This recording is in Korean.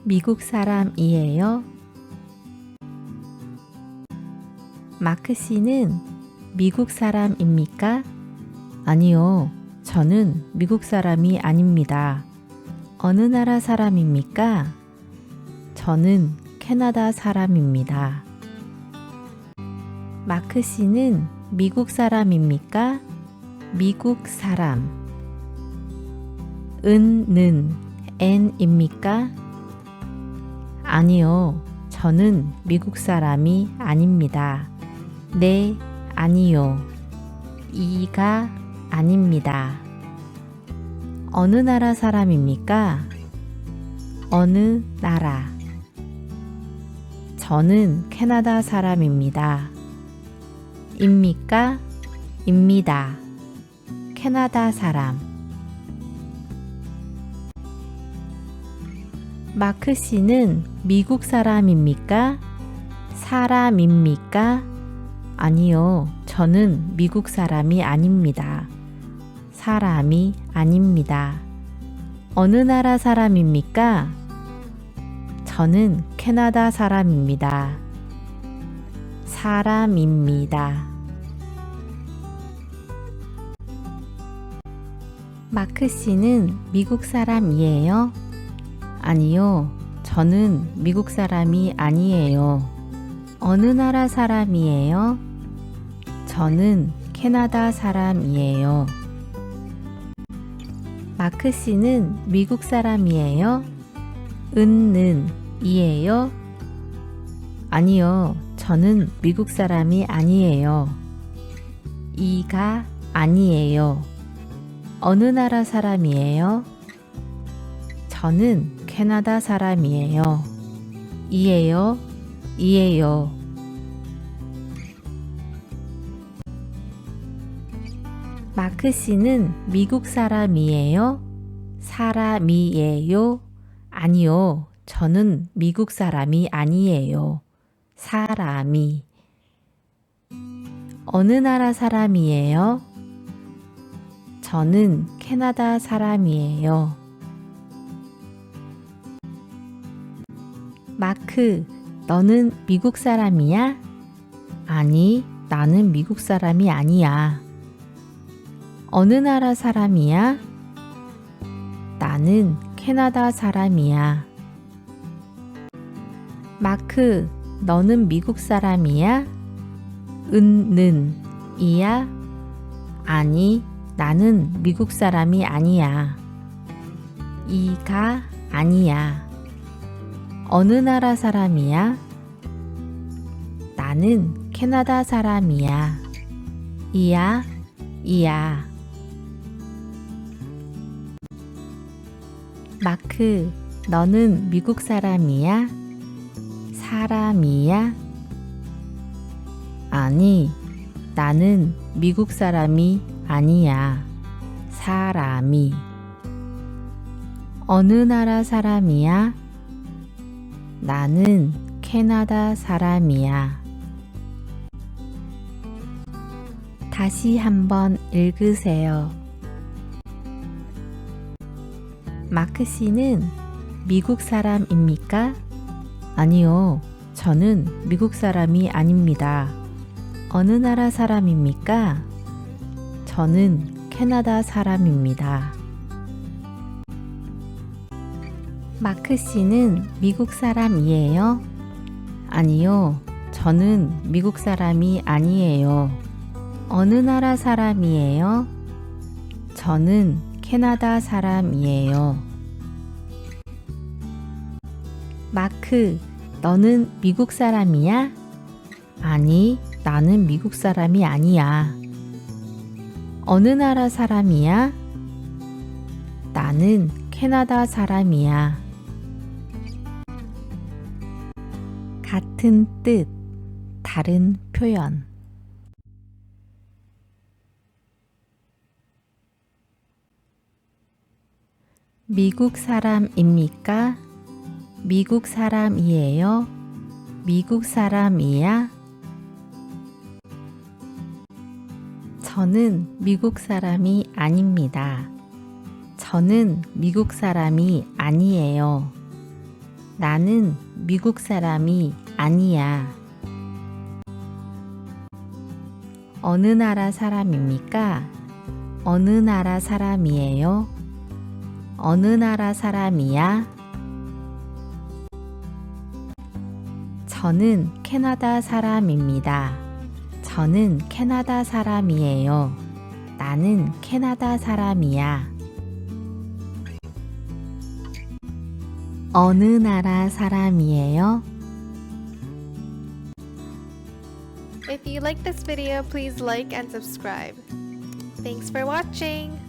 미국 사람이에요? 마크 씨는 미국 사람입니까? 아니요, 저는 미국 사람이 아닙니다. 어느 나라 사람입니까? 저는 캐나다 사람입니다. 마크 씨는 미국 사람입니까? 미국 사람. 는, n입니까? 아니요, 저는 미국 사람이 아닙니다. 네, 아니요. 이가 아닙니다. 어느 나라 사람입니까? 어느 나라. 저는 캐나다 사람입니다. 입니까? 입니다. 캐나다 사람. 마크 씨는 미국 사람입니까? 사람입니까? 아니요, 저는 미국 사람이 아닙니다. 사람이 아닙니다. 어느 나라 사람입니까? 저는 캐나다 사람입니다. 사람입니다. 마크 씨는 미국 사람이에요? 아니요, 저는 미국 사람이 아니에요. 어느 나라 사람이에요? 저는 캐나다 사람이에요. 마크 씨는 미국 사람이에요? 는, 이에요? 아니요, 저는 미국 사람이 아니에요. 이가 아니에요. 어느 나라 사람이에요? 저는 캐나다 사람이에요. 이에요? 이에요. 마크 씨는 미국 사람이에요? 사람이에요? 아니요, 저는 미국 사람이 아니에요. 사람이. 어느 나라 사람이에요? 저는 캐나다 사람이에요. 마크, 너는 미국 사람이야? 아니, 나는 미국 사람이 아니야. 어느 나라 사람이야? 나는 캐나다 사람이야. 마크, 너는 미국 사람이야? 는, 이야? 아니, 나는 미국 사람이 아니야. 이가 아니야. 어느 나라 사람이야? 나는 캐나다 사람이야. 이야? 이야. 마크, 너는 미국 사람이야? 사람이야? 아니, 나는 미국 사람이 아니야. 사람이. 어느 나라 사람이야? 나는 캐나다 사람이야. 다시 한번 읽으세요. 마크 씨는 미국 사람입니까? 아니요, 저는 미국 사람이 아닙니다. 어느 나라 사람입니까? 저는 캐나다 사람입니다. 마크 씨는 미국 사람이에요? 아니요, 저는 미국 사람이 아니에요. 어느 나라 사람이에요? 저는 캐나다 사람이에요. 마크, 너는 미국 사람이야? 아니, 나는 미국 사람이 아니야. 어느 나라 사람이야? 나는 캐나다 사람이야. 같은 뜻, 다른 표현. 미국 사람입니까? 미국 사람이에요? 미국 사람이야? 저는 미국 사람이 아닙니다. 저는 미국 사람이 아니에요. 나는 미국 사람이 아니야. 어느 나라 사람입니까? 어느 나라 사람이에요? 어느 나라 사람이야? 저는 캐나다 사람입니다. 저는 캐나다 사람이에요. 나는 캐나다 사람이야. 어느 나라 사람이에요? If you like this video, please like and subscribe. Thanks for watching!